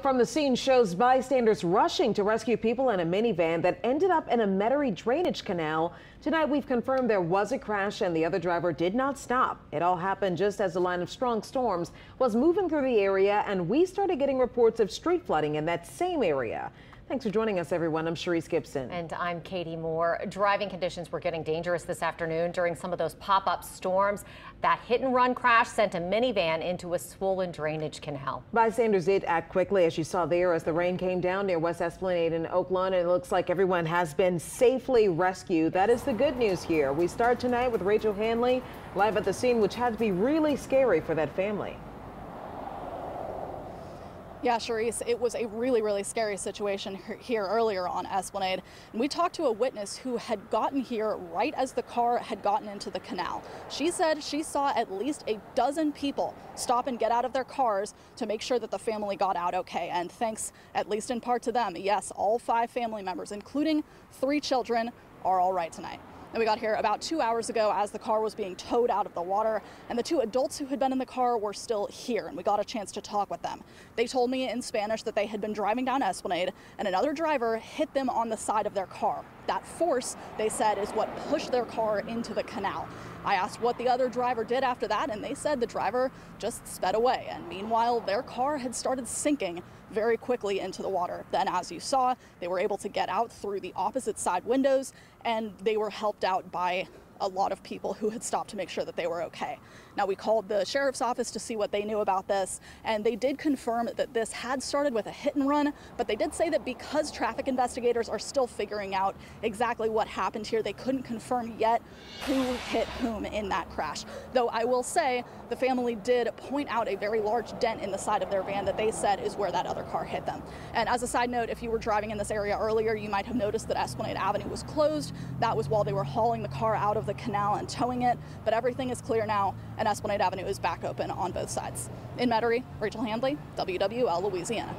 From the scene shows bystanders rushing to rescue people in a minivan that ended up in a Metairie drainage canal. Tonight we've confirmed there was a crash and the other driver did not stop. It all happened just as a line of strong storms was moving through the area, and we started getting reports of street flooding in that same area. Thanks for joining us, everyone. I'm Sharice Gibson. And I'm Katie Moore. Driving conditions were getting dangerous this afternoon during some of those pop-up storms. That hit-and-run crash sent a minivan into a swollen drainage canal. Bystanders did act quickly, as you saw there, as the rain came down near West Esplanade in Oakland. And it looks like everyone has been safely rescued. That is the good news here. We start tonight with Rachel Hanley live at the scene, which had to be really scary for that family. Yeah, Sharice, it was a really scary situation here earlier on Esplanade. And we talked to a witness who had gotten here right as the car had gotten into the canal. She said she saw at least a dozen people stop and get out of their cars to make sure that the family got out okay. And thanks, at least in part to them, yes, all 5 family members, including 3 children, are all right tonight. And we got here about 2 hours ago as the car was being towed out of the water, and the 2 adults who had been in the car were still here, and we got a chance to talk with them. They told me in Spanish that they had been driving down Esplanade and another driver hit them on the side of their car. That force, they said, is what pushed their car into the canal. I asked what the other driver did after that, and they said the driver just sped away. And meanwhile, their car had started sinking very quickly into the water. Then, as you saw, they were able to get out through the opposite side windows, and they were helped out by a lot of people who had stopped to make sure that they were okay. Now, we called the sheriff's office to see what they knew about this, and they did confirm that this had started with a hit and run, but they did say that because traffic investigators are still figuring out exactly what happened here, they couldn't confirm yet who hit whom in that crash. Though I will say the family did point out a very large dent in the side of their van that they said is where that other car hit them. And as a side note, if you were driving in this area earlier, you might have noticed that Esplanade Avenue was closed. That was while they were hauling the car out of the canal and towing it, but everything is clear now, and Esplanade Avenue is back open on both sides. In Metairie, Rachel Hanley, WWL Louisiana.